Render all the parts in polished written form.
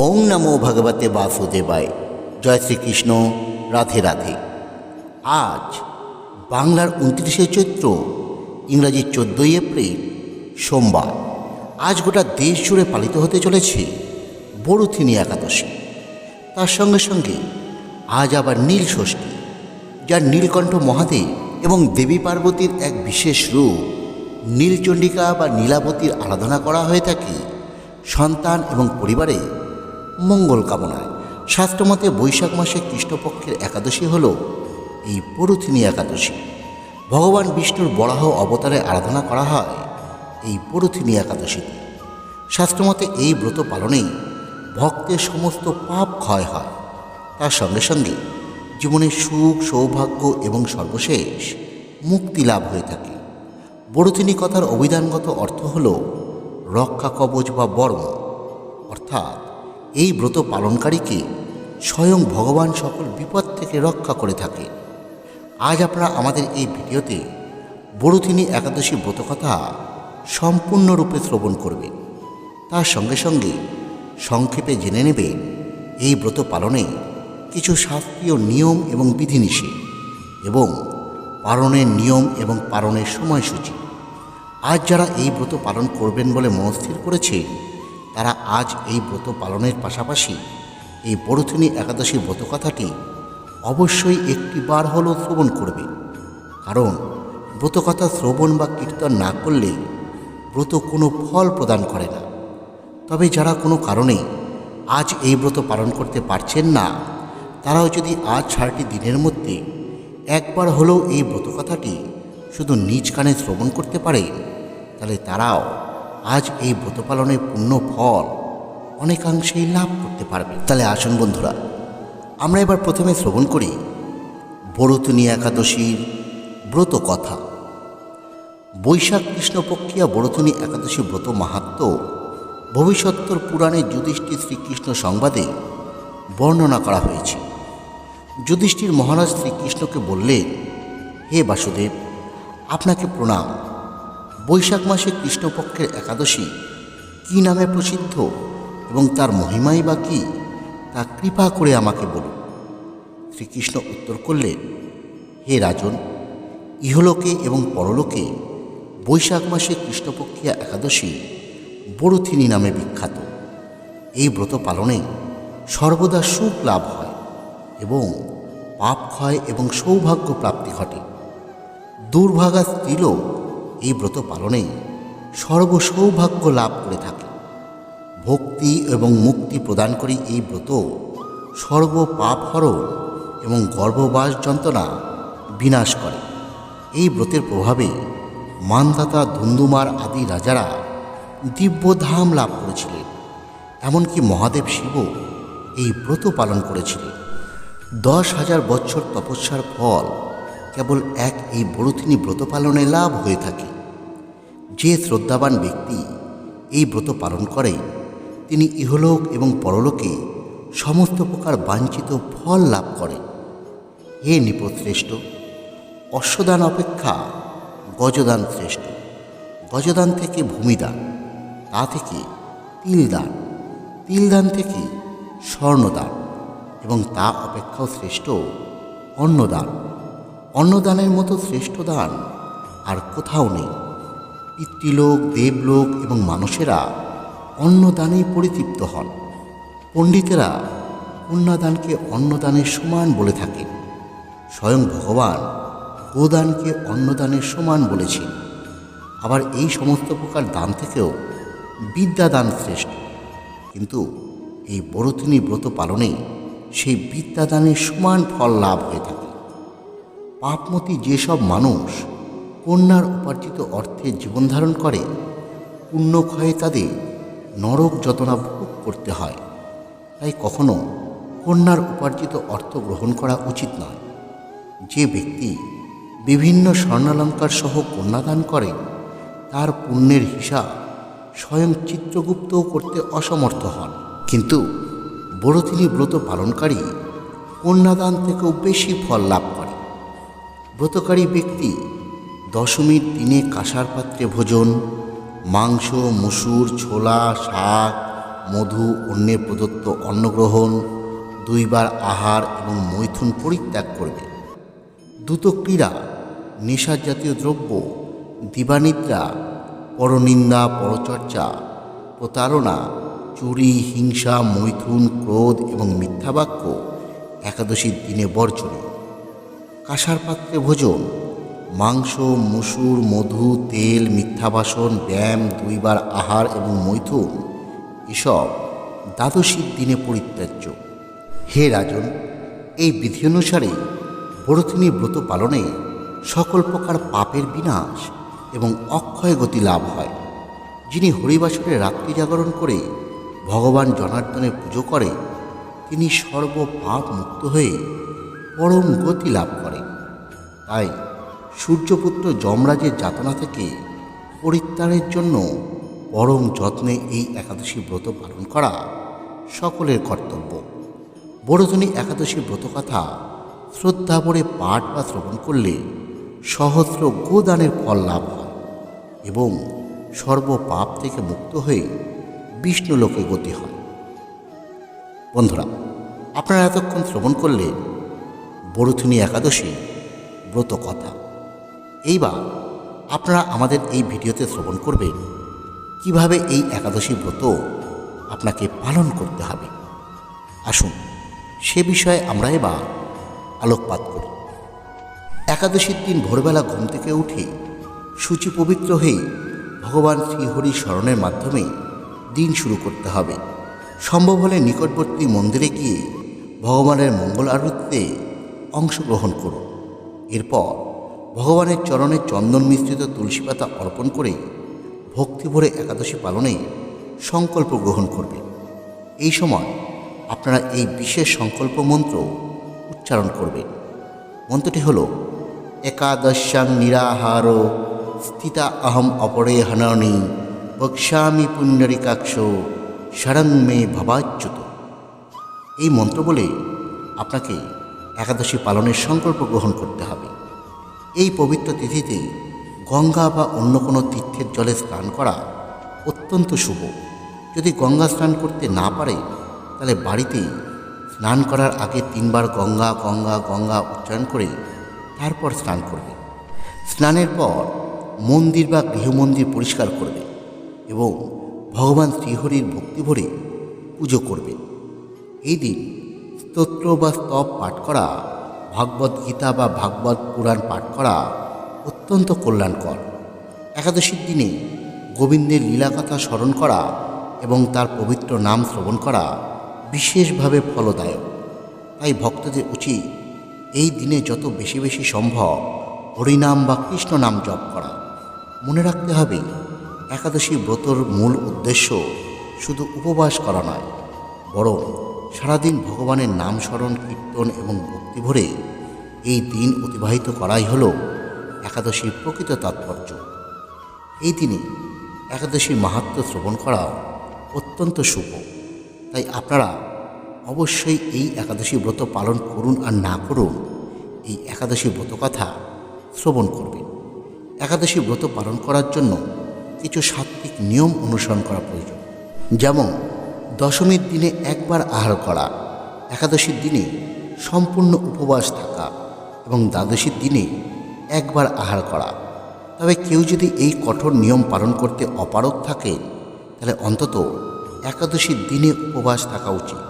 ওং নমো ভগবতে বাসুদেবায়। জয় শ্রীকৃষ্ণ। রাধে রাধে। আজ বাংলার 29শে চৈত্র, ইংরাজি 14ই এপ্রিল, সোমবার। আজ গোটা দেশ জুড়ে পালিত হতে চলেছে বড়থিনী একাদশী। তার সঙ্গে সঙ্গে আজ আবার নীল ষষ্ঠী, যার নীলকণ্ঠ মহাদেব এবং দেবী পার্বতীর এক বিশেষ রূপ নীলচণ্ডিকা বা নীলাবতীর আরাধনা করা হয়ে থাকে সন্তান এবং পরিবারে মঙ্গল কামনায়। শাস্ত্রমতে বৈশাখ মাসে কৃষ্ণপক্ষের একাদশী হল এই বড়থিনী একাদশী। ভগবান বিষ্ণুর বরাহ অবতারে আরাধনা করা হয় এই বড়থিনী একাদশীতে। শাস্ত্রমতে এই ব্রত পালনে ভক্তের সমস্ত পাপ ক্ষয় হয়, তার সঙ্গে সঙ্গে জীবনের সুখ, সৌভাগ্য এবং সর্বশেষ মুক্তি লাভ হয়ে থাকে। বড়থিনী কথার অভিধানগত অর্থ হল রক্ষা কবচ বা বর্ম, অর্থাৎ এই ব্রত পালনকারীকে স্বয়ং ভগবান সকল বিপদ থেকে রক্ষা করে থাকে। আজ আপনারা আমাদের এই ভিডিওতে বড়থিনী একাদশী ব্রতকথা সম্পূর্ণরূপে শ্রবণ করবেন। তার সঙ্গে সঙ্গে সংক্ষেপে জেনে নেবেন এই ব্রত পালনে কিছু শাস্ত্রীয় নিয়ম এবং বিধিনিষেধ এবং পালনের নিয়ম এবং পালনের সময়সূচি। আজ যারা এই ব্রত পালন করবেন বলে মনস্থির করেছে, তারা আজ এই ব্রত পালনের পাশাপাশি এই বড়থিনী একাদশী ব্রতকথাটি অবশ্যই একটি বার হলেও শ্রবণ করবে। কারণ ব্রতকথা শ্রবণ বা কীর্তন না করলে ব্রত কোনো ফল প্রদান করে না। তবে যারা কোনো কারণে আজ এই ব্রত পালন করতে পারছেন না, তারাও যদি আজ 6টি দিনের মধ্যে একবার হলেও এই ব্রতকথাটি শুধু নিজ কানে শ্রবণ করতে পারে, তাহলে তারাও আজ এই ব্রত পালনের পূর্ণ ফল অনেকাংশেই লাভ করতে পারবে। তাহলে আসুন বন্ধুরা, আমরা এবার প্রথমে শ্রবণ করি বড়থিনী একাদশীর ব্রত কথা। বৈশাখ কৃষ্ণপক্ষিয়া বড়থিনী একাদশী ব্রত মাহাত্ম্য ভবিষ্যত্তর পুরাণে যুধিষ্ঠির শ্রীকৃষ্ণ সংবাদে বর্ণনা করা হয়েছে। যুধিষ্ঠির মহারাজ শ্রীকৃষ্ণকে বললেন, হে বাসুদেব, আপনাকে প্রণাম। বৈশাখ মাসে কৃষ্ণপক্ষের একাদশী কী নামে প্রসিদ্ধ এবং তার মহিমাই বা কী, তা কৃপা করে আমাকে বলুন। শ্রীকৃষ্ণ উত্তর করলেন, হে রাজন, ইহলোকে এবং পরলোকে বৈশাখ মাসে কৃষ্ণপক্ষিয়া একাদশী বড়থিনী নামে বিখ্যাত। এই ব্রত পালনে সর্বদা সুখ লাভ হয় এবং পাপ ক্ষয় এবং সৌভাগ্য প্রাপ্তি ঘটে। দুর্ভাগা স্ত্রীলোক এই ব্রত পালনে সর্বসৌভাগ্য লাভ করে থাকে। ভক্তি এবং মুক্তি প্রদানকারী এই ব্রত সর্ব পাপ হরণ এবং গর্ভবাস যন্ত্রণা বিনাশ করে। এই ব্রতের প্রভাবে মান্ধাতা, ধুন্ধুমার আদি রাজারা দিব্যধাম লাভ করেছিলেন। এমনকি মহাদেব শিবও এই ব্রত পালন করেছিলেন। 10,000 বছর তপস্যার ফল কেবল এই বড়থিনী ব্রত পালনে লাভ হয়ে থাকে। যে শ্রদ্ধাবান ব্যক্তি এই ব্রত পালন করে, তিনি ইহলোক এবং পরলোকে সমস্ত প্রকার বাঞ্ছিত ফল লাভ করে। হে নৃপশ্রেষ্ঠ, অশ্বদান অপেক্ষা গজদান শ্রেষ্ঠ। গজদান থেকে ভূমিদান, তা থেকে তিলদান, তিলদান থেকে স্বর্ণদান এবং তা অপেক্ষাও শ্রেষ্ঠ অন্নদান। অন্নদানের মতো শ্রেষ্ঠ দান আর কোথাও নেই। পিতৃলোক, দেবলোক এবং মানুষেরা অন্নদানেই পরিতৃপ্ত হন। পণ্ডিতেরা কন্যাদানকে অন্নদানের সমান বলে থাকেন। স্বয়ং ভগবান গোদানকে অন্নদানের সমান বলেছেন। আবার এই সমস্ত প্রকার দান থেকেও বিদ্যাদান শ্রেষ্ঠ। কিন্তু এই বড়থিনী ব্রত পালনে সেই বিদ্যাদানের সমান ফল লাভ হয়ে থাকে। পাপমতী যেসব মানুষ কন্যার উপার্জিত অর্থে জীবনধারণ করে, পুণ্যক্ষয়ে তাদের নরক যাতনা ভোগ করতে হয়। তাই কখনো কন্যার উপার্জিত অর্থ গ্রহণ করা উচিত নয়। যে ব্যক্তি বিভিন্ন স্বর্ণালঙ্কার সহ কন্যাদান করে, তার পুণ্যের হিসাব স্বয়ং চিত্রগুপ্তও করতে অসমর্থ হন। কিন্তু বড়থিনী ব্রত পালনকারী কন্যাদান থেকেও বেশি ফল লাভ করে। ব্রতকারী ব্যক্তি দশমীর দিনে কাঁসার পাত্রে ভোজন, মাংস, মুসুর, ছোলা, শাক, মধু, অন্যের প্রদত্ত অন্নগ্রহণ, 2 বার আহার এবং মৈথুন পরিত্যাগ করবে। দ্রুত ক্রীড়া, নেশার জাতীয় দ্রব্য, দিবানিদ্রা, পরনিন্দা, পরচর্চা, প্রতারণা, চুরি, হিংসা, মৈথুন, ক্রোধ এবং মিথ্যাবাক্য একাদশীর দিনে বর্জনীয়। কাঁসার পাত্রে ভোজন, মাংস, মসুর, মধু, তেল, মিথ্যাবাসন, ব্যায়াম, 2 বার আহার এবং মৈথুন এসব দ্বাদশীর দিনে পরিত্যাজ্য। হে রাজন, এই বিধি অনুসারে বরথিনী ব্রত পালনে সকল প্রকার পাপের বিনাশ এবং অক্ষয় গতি লাভ হয়। যিনি হরিবাসরে রাত্রি জাগরণ করে ভগবান জনার্দনের পুজো করে তিনি সর্বপাপ মুক্ত হয়ে পরম গতি লাভ করেন। তাই সূর্যপুত্র যমরাজের যাতনা থেকে পরিত্রাণের জন্য পরম যত্নে এই একাদশী ব্রত পালন করা সকলের কর্তব্য। বড়দিনী একাদশী ব্রতকথা শ্রদ্ধা ভরে পাঠ বা শ্রবণ করলে সহস্র গোদানের ফল লাভ হয় এবং সর্বপাপ থেকে মুক্ত হয়ে বিষ্ণুলোকে গতি হয়। বন্ধুরা, আপনারা এতক্ষণ শ্রবণ করলেন বরথিনী একাদশী ব্রত কথা। এইবার আপনারা আমাদের এই ভিডিওতে শ্রবণ করবেন কিভাবে এই একাদশী ব্রত আপনাকে পালন করতে হবে। আসুন সে বিষয়ে আমরা এবার আলোকপাত করি। একাদশীর দিন ভোরবেলা ঘুম থেকে উঠে শুচি পবিত্র হয়ে ভগবান শ্রীহরির স্মরণের মাধ্যমে দিন শুরু করতে হবে। সম্ভব হলে নিকটবর্তী মন্দিরে গিয়ে ভগবানের মঙ্গল আরতিতে অংশগ্রহণ করুন। এরপর ভগবানের চরণে চন্দন মিশ্রিত তুলসী পাতা অর্পণ করে ভক্তি ভরে একাদশী পালনে সংকল্প গ্রহণ করবেন। এই সময় আপনারা এই বিশেষ সংকল্প মন্ত্র উচ্চারণ করবেন। মন্ত্রটি হল একাদশ্যাং নিরাহার স্থিতা অহম অপরে হননি বক্ষ্যামি পুণ্ডরিকাক্ষ শরং মে ভবাচ্যুত। এই মন্ত্র বলে আপনাকে একাদশী পালনের সংকল্প গ্রহণ করতে হবে। এই পবিত্র তিথিতে গঙ্গা বা অন্য কোনো তীর্থের জলে স্নান করা অত্যন্ত শুভ। যদি গঙ্গা স্নান করতে না পারে তাহলে বাড়িতেই স্নান করার আগে 3 বার গঙ্গা গঙ্গা গঙ্গা উচ্চারণ করে তারপর স্নান করবে। স্নানের পর মন্দির বা গৃহমন্দির পরিষ্কার করবে এবং ভগবান শ্রীহরির ভক্তি ভরে পুজো করবে। এই দিন স্তোত্র বা স্তব পাঠ করা, ভাগবত গীতা বা ভাগবত পুরাণ পাঠ করা অত্যন্ত কল্যাণকর। একাদশীর দিনে গোবিন্দের লীলাকথা স্মরণ করা এবং তার পবিত্র নাম শ্রবণ করা বিশেষভাবে ফলদায়ক। তাই ভক্তদের উচিত এই দিনে যত বেশি বেশি সম্ভব হরিনাম বা কৃষ্ণ নাম জপ করা। মনে রাখতে হবে একাদশী ব্রতর মূল উদ্দেশ্য শুধু উপবাস করা নয়, বরং সারাদিন ভগবানের নাম স্মরণ, কীর্তন এবং ভক্তি ভরে এই দিন অতিবাহিত করাই হল একাদশীর প্রকৃত তাৎপর্য। এই দিনে একাদশীর মাহাত্ম্য শ্রবণ করা অত্যন্ত শুভ। তাই আপনারা অবশ্যই এই একাদশী ব্রত পালন করুন আর না করুন, এই একাদশী ব্রত কথা শ্রবণ করবেন। একাদশী ব্রত পালন করার জন্য কিছু সাত্ত্বিক নিয়ম অনুসরণ করা প্রয়োজন। যেমন দশমীর দিনে 1 বার আহার করা, একাদশীর দিনে সম্পূর্ণ উপবাস থাকা এবং দ্বাদশীর দিনে 1 বার আহার করা। তবে কেউ যদি এই কঠোর নিয়ম পালন করতে অপারগ থাকেন তাহলে অন্তত একাদশীর দিনে উপবাস থাকা উচিত।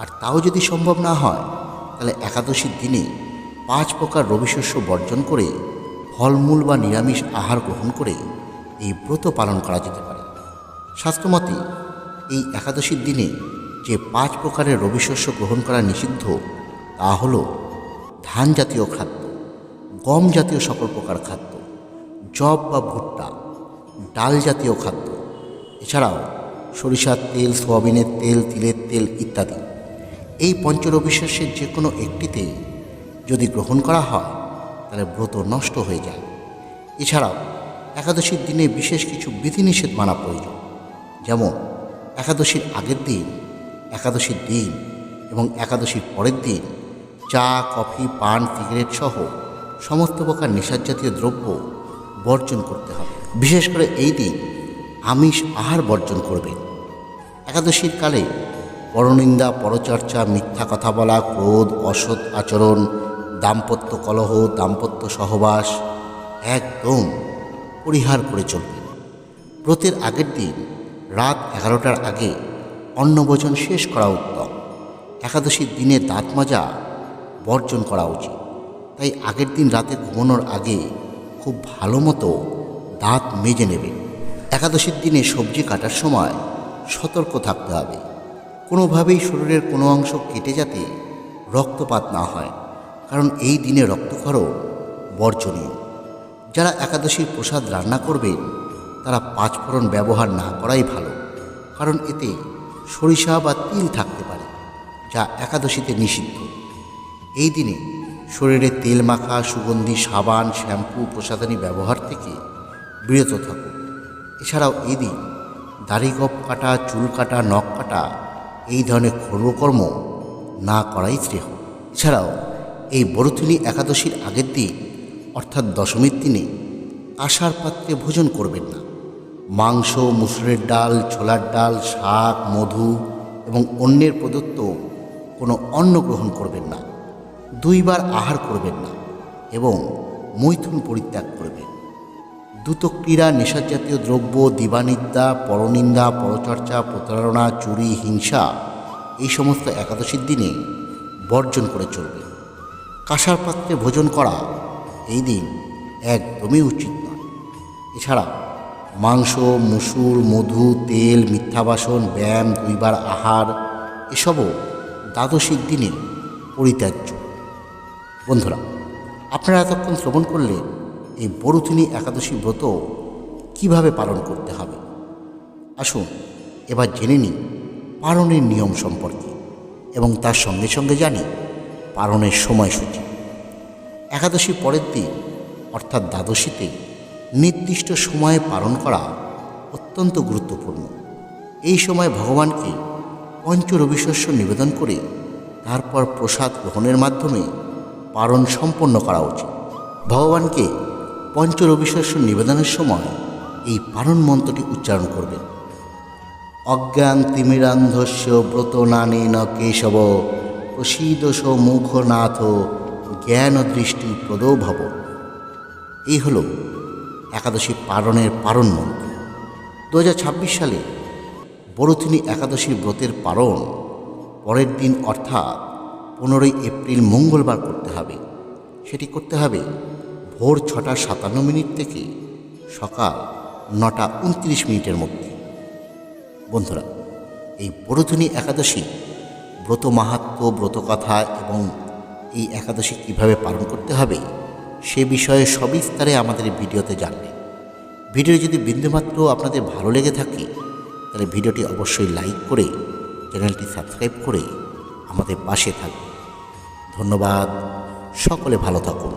আর তাও যদি সম্ভব না হয় তাহলে একাদশীর দিনে 5 প্রকার রবিশস্য বর্জন করে ফলমূল বা নিরামিষ আহার গ্রহণ করে এই ব্রত পালন করা যেতে পারে। শাস্ত্রমতে এই একাদশীর দিনে যে 5 প্রকারের রবিশস্য গ্রহণ করা নিষিদ্ধ তা হল ধান জাতীয় খাদ্য, গম জাতীয় সকল প্রকার খাদ্য, জব বা ভুট্টা, ডাল জাতীয় খাদ্য, এছাড়াও সরিষার তেল, সোয়াবিনের তেল, তিলের তেল ইত্যাদি। এই পঞ্চরবিশস্যের যে কোনো একটিতে যদি গ্রহণ করা হয় তাহলে ব্রত নষ্ট হয়ে যায়। এছাড়াও একাদশীর দিনে বিশেষ কিছু বিধিনিষেধ মানা প্রয়োজন। যেমন একাদশীর আগের দিন, একাদশীর দিন এবং একাদশীর পরের দিন চা, কফি, পান, সিগারেট সহ সমস্ত প্রকার নেশার জাতীয় দ্রব্য বর্জন করতে হবে। বিশেষ করে এই দিন আমিষ আহার বর্জন করবেন। একাদশীর কালে পরনিন্দা, পরচর্চা, মিথ্যা কথা বলা, ক্রোধ, অসৎ আচরণ, দাম্পত্য কলহ, দাম্পত্য সহবাস একদম পরিহার করে চলবে। ব্রতের আগের দিন রাত 11টার আগে অন্নভোজন শেষ করা উত্তম। একাদশীর দিনে দাঁত মাজা বর্জন করা উচিত। তাই আগের দিন রাতে ঘুমানোর আগে খুব ভালো মতো দাঁত মেজে নেবেন। একাদশীর দিনে সবজি কাটার সময় সতর্ক থাকতে হবে। কোনোভাবেই শরীরের কোনো অংশ কেটে যাতে রক্তপাত না হয়, কারণ এই দিনে রক্তক্ষরণ বর্জনীয়। যারা একাদশীর প্রসাদ রান্না করবেন তারা পাঁচফোড়ন ব্যবহার না করাই ভালো, কারণ এতে সরিষা বা তিল থাকতে পারে, যা একাদশীতে নিষিদ্ধ। এই দিনে শরীরে তেল মাখা, সুগন্ধি, সাবান, শ্যাম্পু, প্রসাধনী ব্যবহার থেকে বিরত থাকুন। এছাড়াও এই দিন দাড়ি গোঁফ কাটা, চুল কাটা, নখ কাটা এই ধরনের কর্মকর্ম না করাই শ্রেয়। এছাড়াও এই বরুথিনী একাদশীর আগের দিন অর্থাৎ দশমীর দিনে কাঁসার পাত্রে ভোজন করবেন না। মাংস, মুসুরের ডাল, ছোলার ডাল, শাক, মধু এবং অন্যের প্রদত্ত কোনো অন্ন গ্রহণ করবেন না। 2 বার আহার করবেন না এবং মৈথুন পরিত্যাগ করবেন। দ্রুতক্রীড়া, নেশাজাতীয় দ্রব্য, দিবানিদ্রা, পরনিন্দা, পরচর্চা, প্রতারণা, চুরি, হিংসা এই সমস্ত একাদশীর দিনে বর্জন করে চলবে। কাঁসার পাত্রে ভোজন করা এই দিন একদমই উচিত নয়। এছাড়া মাংস, মুসুর, মধু, তেল, মিথ্যাবাসন, ব্যায়াম, 2 বার আহার এসবও দ্বাদশীর দিনে পরিত্যাজ্য। বন্ধুরা, আপনারা এতক্ষণ শ্রবণ করলে এই বরুথিনী একাদশী ব্রত কিভাবে পালন করতে হবে। আসুন এবার জেনে নিই পালনের নিয়ম সম্পর্কে এবং তার সঙ্গে সঙ্গে জানি পালনের সময়সূচি। একাদশী পরের দিন অর্থাৎ দ্বাদশীতে নির্দিষ্ট সময়ে পালন করা অত্যন্ত গুরুত্বপূর্ণ। এই সময় ভগবানকে পঞ্চরবিশস্য নিবেদন করে তারপর প্রসাদ গ্রহণের মাধ্যমে পালন সম্পন্ন করা উচিত। ভগবানকে পঞ্চরবিশস্য নিবেদনের সময় এই পালন মন্ত্রটি উচ্চারণ করবেন। অজ্ঞান তিমিরান্ধস্য ব্রত নানেন কেশব প্রসীদশ মুখনাথ জ্ঞান দৃষ্টি প্রদো ভব। এই হল একাদশী পালনের পালন মন্ত্র। 2026 সালে বরুথিনী একাদশীর ব্রতের পালন পরের দিন অর্থাৎ 15ই এপ্রিল মঙ্গলবার করতে হবে। সেটি করতে হবে ভোর 6:57 থেকে সকাল 9:29 মধ্যে। বন্ধুরা, এই বরুথিনী একাদশী ব্রত মাহাত্ম্য, ব্রতকথা এবং এই একাদশী কীভাবে পালন করতে হবে সে বিষয়ে সবিস্তারে আমাদের ভিডিওতে জানবেন। ভিডিও যদি বিন্দুমাত্র আপনাদের ভালো লেগে থাকে তাহলে ভিডিওটি অবশ্যই লাইক করে চ্যানেলটি সাবস্ক্রাইব করে আমাদের পাশে থাকবেন। ধন্যবাদ। সকলে ভালো থাকুন।